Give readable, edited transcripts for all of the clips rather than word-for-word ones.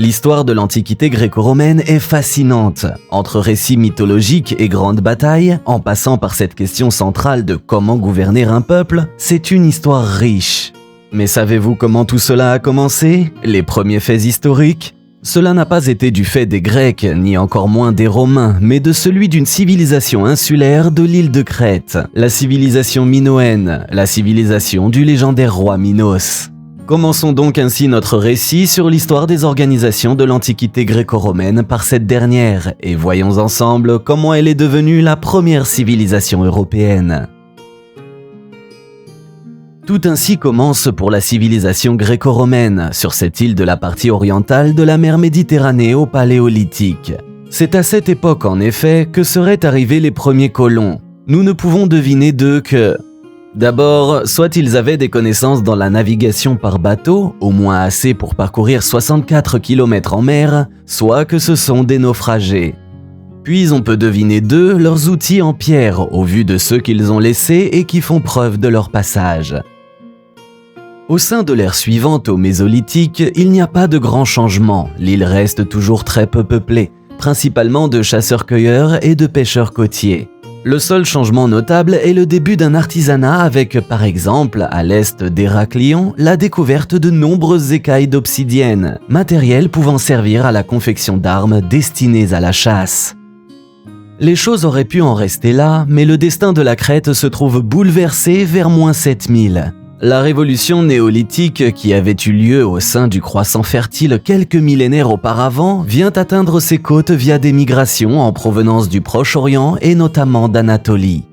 L'histoire de l'Antiquité gréco-romaine est fascinante. Entre récits mythologiques et grandes batailles, en passant par cette question centrale de comment gouverner un peuple, c'est une histoire riche. Mais savez-vous comment tout cela a commencé? Les premiers faits historiques? Cela n'a pas été du fait des Grecs, ni encore moins des Romains, mais de celui d'une civilisation insulaire de l'île de Crète, la civilisation minoenne, la civilisation du légendaire roi Minos. Commençons donc ainsi notre récit sur l'histoire des organisations de l'Antiquité gréco-romaine par cette dernière, et voyons ensemble comment elle est devenue la première civilisation européenne. Tout ainsi commence pour la civilisation gréco-romaine, sur cette île de la partie orientale de la mer Méditerranée au Paléolithique. C'est à cette époque en effet que seraient arrivés les premiers colons. Nous ne pouvons deviner d'eux que... D'abord, soit ils avaient des connaissances dans la navigation par bateau, au moins assez pour parcourir 64 km en mer, soit que ce sont des naufragés. Puis on peut deviner d'eux leurs outils en pierre, au vu de ceux qu'ils ont laissés et qui font preuve de leur passage. Au sein de l'ère suivante au Mésolithique, il n'y a pas de grands changements, l'île reste toujours très peu peuplée, principalement de chasseurs-cueilleurs et de pêcheurs côtiers. Le seul changement notable est le début d'un artisanat avec, par exemple, à l'est d'Héraclion, la découverte de nombreuses écailles d'obsidienne, matériel pouvant servir à la confection d'armes destinées à la chasse. Les choses auraient pu en rester là, mais le destin de la Crète se trouve bouleversé vers moins 7000. La révolution néolithique qui avait eu lieu au sein du croissant fertile quelques millénaires auparavant vient atteindre ses côtes via des migrations en provenance du Proche-Orient et notamment d'Anatolie.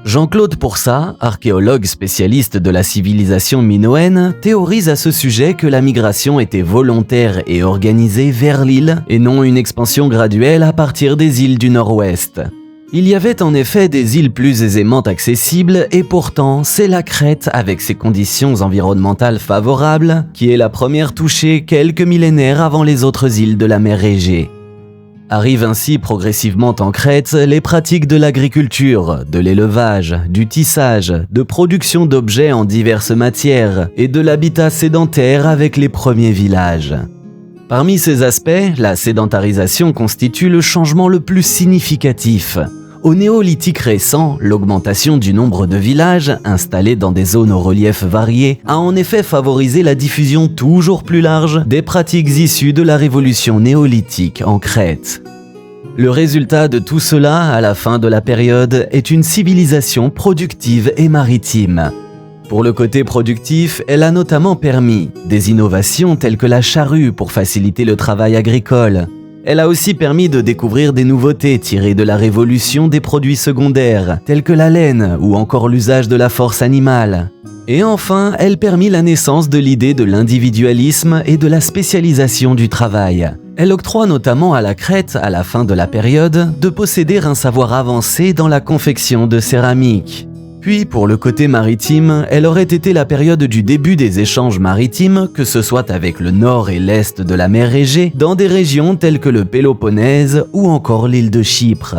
Jean-Claude Poursat, archéologue spécialiste de la civilisation minoenne, théorise à ce sujet que la migration était volontaire et organisée vers l'île et non une expansion graduelle à partir des îles du Nord-Ouest. Il y avait en effet des îles plus aisément accessibles et pourtant c'est la Crète avec ses conditions environnementales favorables qui est la première touchée quelques millénaires avant les autres îles de la mer Égée. Arrivent ainsi progressivement en Crète les pratiques de l'agriculture, de l'élevage, du tissage, de production d'objets en diverses matières et de l'habitat sédentaire avec les premiers villages. Parmi ces aspects, la sédentarisation constitue le changement le plus significatif. Au néolithique récent, l'augmentation du nombre de villages, installés dans des zones au relief varié, a en effet favorisé la diffusion toujours plus large des pratiques issues de la révolution néolithique en Crète. Le résultat de tout cela, à la fin de la période, est une civilisation productive et maritime. Pour le côté productif, elle a notamment permis des innovations telles que la charrue pour faciliter le travail agricole. Elle a aussi permis de découvrir des nouveautés tirées de la révolution des produits secondaires, tels que la laine ou encore l'usage de la force animale. Et enfin, elle permit la naissance de l'idée de l'individualisme et de la spécialisation du travail. Elle octroie notamment à la Crète, à la fin de la période, de posséder un savoir avancé dans la confection de céramique. Puis, pour le côté maritime, elle aurait été la période du début des échanges maritimes, que ce soit avec le nord et l'est de la mer Égée, dans des régions telles que le Péloponnèse ou encore l'île de Chypre.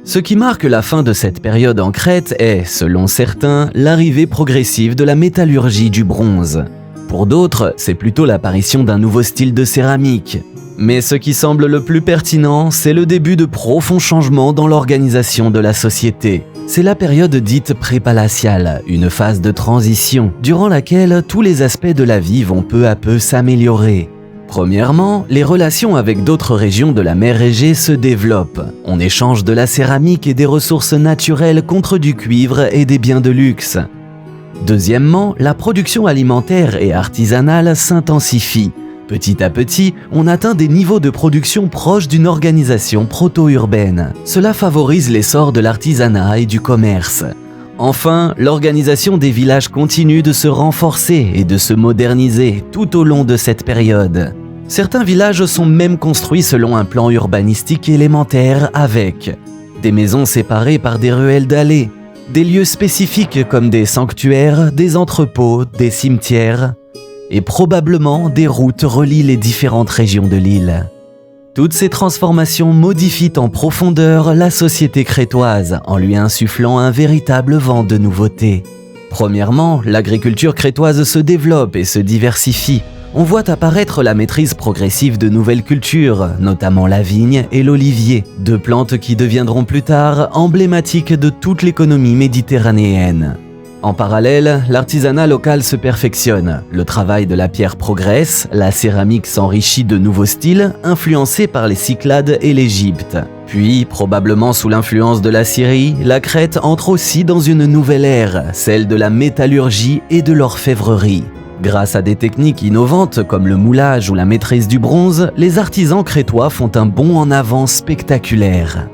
Ce qui marque la fin de cette période en Crète est, selon certains, l'arrivée progressive de la métallurgie du bronze. Pour d'autres, c'est plutôt l'apparition d'un nouveau style de céramique. Mais ce qui semble le plus pertinent, c'est le début de profonds changements dans l'organisation de la société. C'est la période dite prépalatiale, une phase de transition, durant laquelle tous les aspects de la vie vont peu à peu s'améliorer. Premièrement, les relations avec d'autres régions de la mer Égée se développent. On échange de la céramique et des ressources naturelles contre du cuivre et des biens de luxe. Deuxièmement, la production alimentaire et artisanale s'intensifie. Petit à petit, on atteint des niveaux de production proches d'une organisation proto-urbaine. Cela favorise l'essor de l'artisanat et du commerce. Enfin, l'organisation des villages continue de se renforcer et de se moderniser tout au long de cette période. Certains villages sont même construits selon un plan urbanistique élémentaire avec des maisons séparées par des ruelles dallées, des lieux spécifiques comme des sanctuaires, des entrepôts, des cimetières, et probablement des routes relient les différentes régions de l'île. Toutes ces transformations modifient en profondeur la société crétoise en lui insufflant un véritable vent de nouveautés. Premièrement, l'agriculture crétoise se développe et se diversifie. on voit apparaître la maîtrise progressive de nouvelles cultures, notamment la vigne et l'olivier, deux plantes qui deviendront plus tard emblématiques de toute l'économie méditerranéenne. En parallèle, l'artisanat local se perfectionne, le travail de la pierre progresse, la céramique s'enrichit de nouveaux styles influencés par les Cyclades et l'Égypte. Puis, probablement sous l'influence de la Syrie, la Crète entre aussi dans une nouvelle ère, celle de la métallurgie et de l'orfèvrerie. Grâce à des techniques innovantes comme le moulage ou la maîtrise du bronze, les artisans crétois font un bond en avant spectaculaire.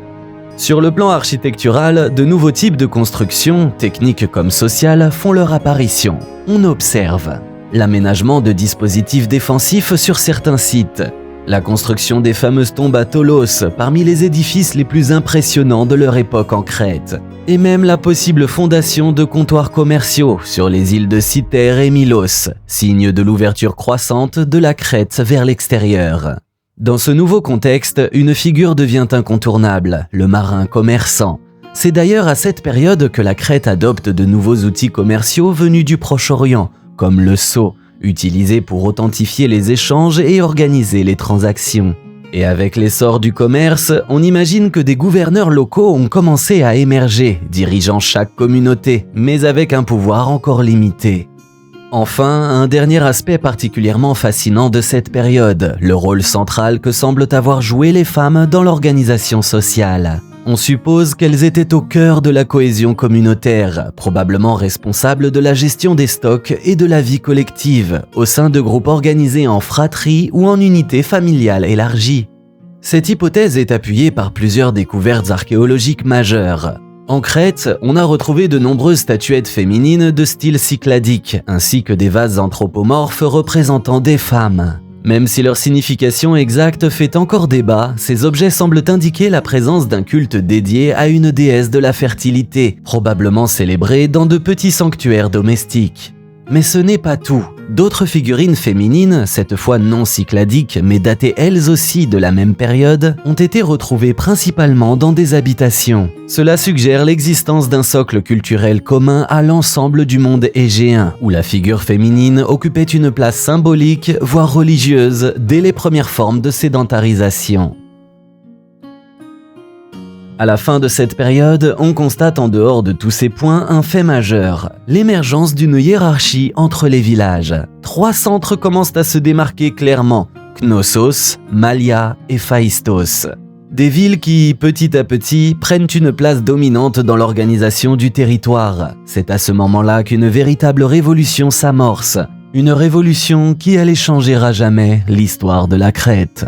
Sur le plan architectural, de nouveaux types de constructions, techniques comme sociales, font leur apparition. On observe l'aménagement de dispositifs défensifs sur certains sites, la construction des fameuses tombes à Tholos, parmi les édifices les plus impressionnants de leur époque en Crète, et même la possible fondation de comptoirs commerciaux sur les îles de Cythère et Milos, signe de l'ouverture croissante de la Crète vers l'extérieur. Dans ce nouveau contexte, une figure devient incontournable, le marin commerçant. C'est d'ailleurs à cette période que la Crète adopte de nouveaux outils commerciaux venus du Proche-Orient, comme le sceau, utilisé pour authentifier les échanges et organiser les transactions. Et avec l'essor du commerce, on imagine que des gouverneurs locaux ont commencé à émerger, dirigeant chaque communauté, mais avec un pouvoir encore limité. Enfin, un dernier aspect particulièrement fascinant de cette période, le rôle central que semblent avoir joué les femmes dans l'organisation sociale. On suppose qu'elles étaient au cœur de la cohésion communautaire, probablement responsables de la gestion des stocks et de la vie collective, au sein de groupes organisés en fratries ou en unités familiales élargies. Cette hypothèse est appuyée par plusieurs découvertes archéologiques majeures. En Crète, on a retrouvé de nombreuses statuettes féminines de style cycladique, ainsi que des vases anthropomorphes représentant des femmes. Même si leur signification exacte fait encore débat, ces objets semblent indiquer la présence d'un culte dédié à une déesse de la fertilité, probablement célébrée dans de petits sanctuaires domestiques. Mais ce n'est pas tout. D'autres figurines féminines, cette fois non cycladiques mais datées elles aussi de la même période, ont été retrouvées principalement dans des habitations. Cela suggère l'existence d'un socle culturel commun à l'ensemble du monde égéen, où la figure féminine occupait une place symbolique, voire religieuse, dès les premières formes de sédentarisation. À la fin de cette période, on constate en dehors de tous ces points un fait majeur, l'émergence d'une hiérarchie entre les villages. Trois centres commencent à se démarquer clairement, Knossos, Malia et Phaistos. Des villes qui, petit à petit, prennent une place dominante dans l'organisation du territoire. C'est à ce moment-là qu'une véritable révolution s'amorce. Une révolution qui allait changer à jamais l'histoire de la Crète.